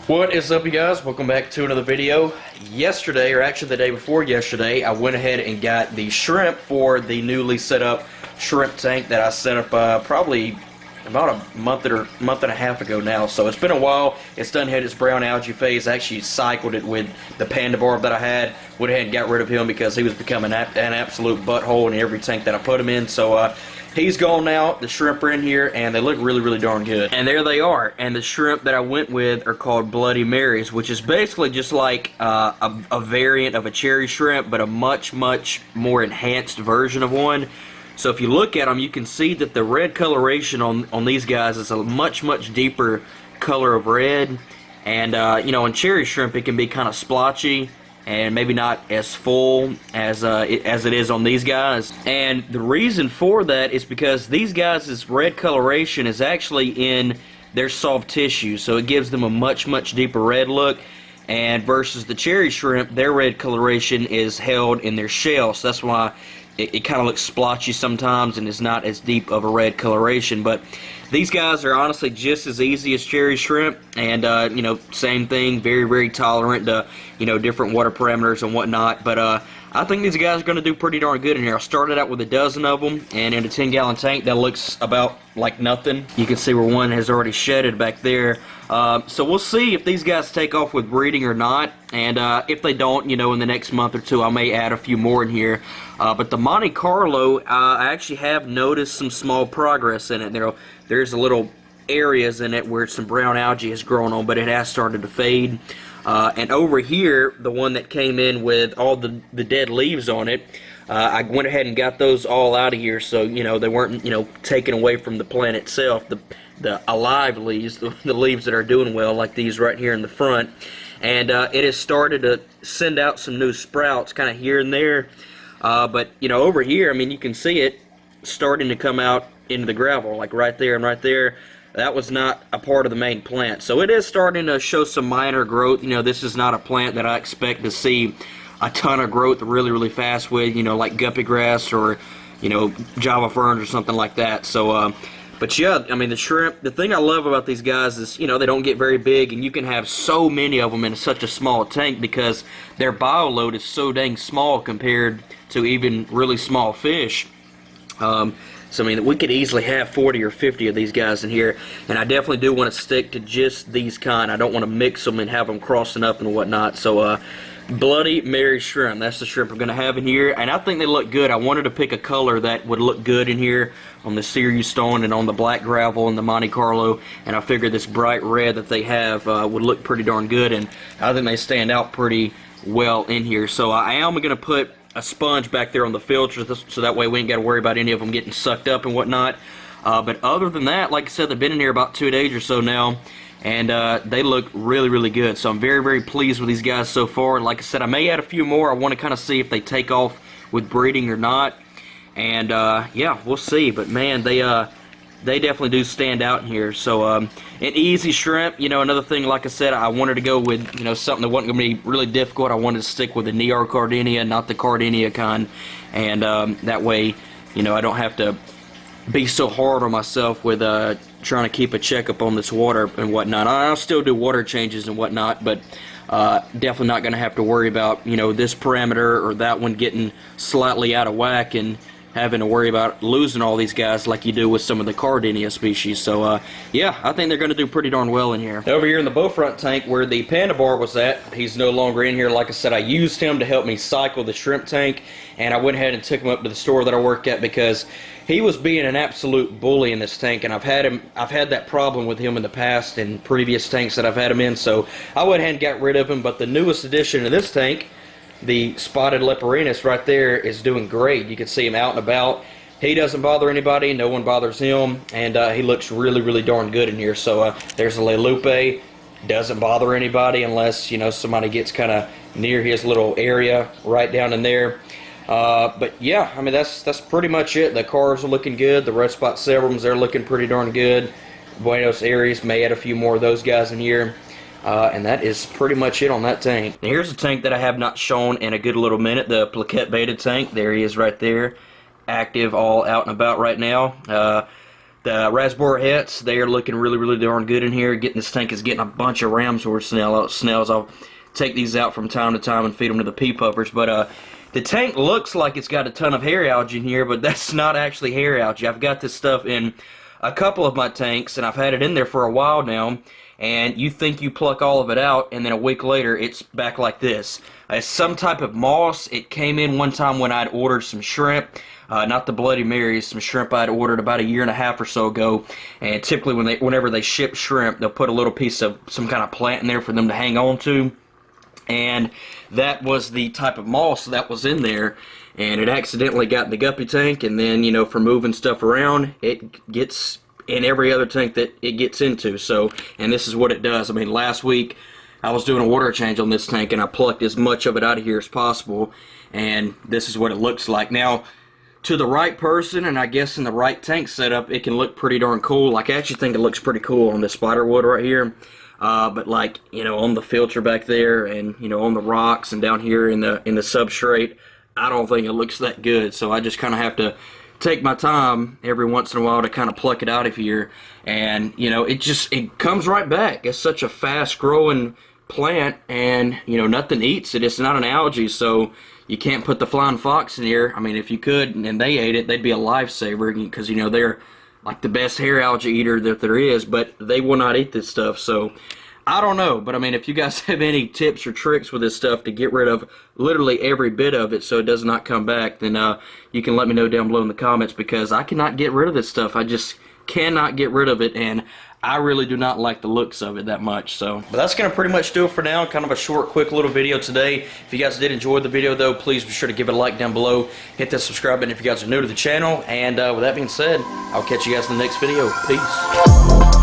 What is up, you guys? Welcome back to another video. Yesterday, or actually the day before yesterday, I went ahead and got the shrimp for the newly set up shrimp tank that I set up probably about a month and a half ago now. So it's been a while. It's done had its brown algae phase. I actually cycled it with the panda barb that I had. Went ahead and got rid of him because he was becoming an absolute butthole in every tank that I put him in. So he's gone now. The shrimp are in here, and they look really, really darn good. And there they are. And the shrimp that I went with are called Bloody Marys, which is basically just like a variant of a cherry shrimp, but a much, much more enhanced version of one. So if you look at them, you can see that the red coloration on these guys is a much, much deeper color of red. And, you know, in cherry shrimp, it can be kind of splotchy and maybe not as full as it is on these guys. And the reason for that is because these guys' red coloration is actually in their soft tissue, so it gives them a much, much deeper red look. And versus the cherry shrimp, their red coloration is held in their shell, so that's why it kind of looks splotchy sometimes and is not as deep of a red coloration. But these guys are honestly just as easy as cherry shrimp, and you know, same thing, very, very tolerant to, you know, different water parameters and whatnot. But I think these guys are going to do pretty darn good in here. I started out with a dozen of them, and in a 10-gallon tank that looks about like nothing. You can see where one has already shedded back there. So we'll see if these guys take off with breeding or not, and if they don't, you know, in the next month or two, I may add a few more in here. But the Monte Carlo, I actually have noticed some small progress in it. There's a little areas in it where some brown algae has grown on, but it has started to fade. And over here, the one that came in with all the dead leaves on it, I went ahead and got those all out of here, so, you know, they weren't, you know, taken away from the plant itself. The alive leaves, the leaves that are doing well, like these right here in the front. And it has started to send out some new sprouts kind of here and there. But, you know, over here, I mean, you can see it starting to come out into the gravel, like right there and right there. That was not a part of the main plant. So it is starting to show some minor growth. You know, this is not a plant that I expect to see a ton of growth really, really fast with, you know, like guppy grass or, you know, Java ferns or something like that. So, but yeah, I mean, the shrimp, the thing I love about these guys is, you know, they don't get very big, and you can have so many of them in such a small tank because their bio load is so dang small compared to even really small fish. So, I mean, we could easily have 40 or 50 of these guys in here, and I definitely do want to stick to just these kind. I don't want to mix them and have them crossing up and whatnot. So, Bloody Mary shrimp, that's the shrimp we're going to have in here, and I think they look good. I wanted to pick a color that would look good in here on the Sirius stone and on the black gravel and the Monte Carlo, and I figured this bright red that they have would look pretty darn good, and I think they stand out pretty well in here. So I am going to put a sponge back there on the filter so that way we ain't got to worry about any of them getting sucked up and whatnot. But other than that, like I said, they've been in here about 2 days or so now, and they look really, really good. So I'm very, very pleased with these guys so far. And like I said, I may add a few more. I want to kind of see if they take off with breeding or not. And yeah, we'll see. But man, they definitely do stand out in here. So an easy shrimp. You know, another thing, like I said, I wanted to go with, you know, something that wasn't going to be really difficult. I wanted to stick with the Neocardinia, not the Cardinia kind. And that way, you know, I don't have to be so hard on myself with trying to keep a checkup on this water and whatnot. I'll still do water changes and whatnot, but definitely not going to have to worry about, you know, this parameter or that one getting slightly out of whack and having to worry about losing all these guys like you do with some of the Cardinia species. So yeah, I think they're going to do pretty darn well in here. Over here in the Beaufront tank where the panda bar was at, he's no longer in here. Like I said, I used him to help me cycle the shrimp tank, and I went ahead and took him up to the store that I work at because he was being an absolute bully in this tank, and I've had that problem with him in the past in previous tanks that I've had him in, so I went ahead and got rid of him. But the newest addition to this tank, the spotted Leperinus right there, is doing great. You can see him out and about. He doesn't bother anybody, no one bothers him, and he looks really, really darn good in here. So there's a Le Lupe, doesn't bother anybody unless, you know, somebody gets kind of near his little area right down in there. But yeah, I mean, that's pretty much it. The cars are looking good. The red spot Severums, they're looking pretty darn good. Buenos Aires, may add a few more of those guys in here. And that is pretty much it on that tank. Now here's a tank that I have not shown in a good little minute, the Plaquette Baited tank. There he is right there, active, all out and about right now. The raspberry hets, they are looking really, really darn good in here. This tank is getting a bunch of ram's horse snails. I'll take these out from time to time and feed them to the pea puffers. But the tank looks like it's got a ton of hair algae in here, but that's not actually hair algae. I've got this stuff in a couple of my tanks, and I've had it in there for a while now. And you think you pluck all of it out, and then a week later, it's back like this. It's some type of moss. It came in one time when I'd ordered some shrimp. Not the Bloody Marys, some shrimp I'd ordered about 1.5 years or so ago. And typically whenever they ship shrimp, they'll put a little piece of some kind of plant in there for them to hang on to. And that was the type of moss that was in there. And it accidentally got in the guppy tank, and then, you know, for moving stuff around, it gets in every other tank that it gets into. So, and this is what it does. I mean, last week I was doing a water change on this tank, and I plucked as much of it out of here as possible, and this is what it looks like. Now, to the right person, and I guess in the right tank setup, it can look pretty darn cool. Like, I actually think it looks pretty cool on this spider wood right here. But like, you know, on the filter back there, and, you know, on the rocks and down here in the substrate, I don't think it looks that good. So I just kind of have to take my time every once in a while to kind of pluck it out of here, and, you know, it comes right back. It's such a fast growing plant, and, you know, nothing eats it. It's not an algae, so you can't put the flying fox in here. I mean, if you could and they ate it, they'd be a lifesaver, because, you know, they're like the best hair algae eater that there is, but they will not eat this stuff. So I don't know, but I mean, if you guys have any tips or tricks with this stuff to get rid of literally every bit of it so it does not come back, then you can let me know down below in the comments, because I cannot get rid of this stuff. I just cannot get rid of it, and I really do not like the looks of it that much. So, but that's going to pretty much do it for now. Kind of a short, quick little video today. If you guys did enjoy the video, though, please be sure to give it a like down below. Hit that subscribe button if you guys are new to the channel. And with that being said, I'll catch you guys in the next video. Peace.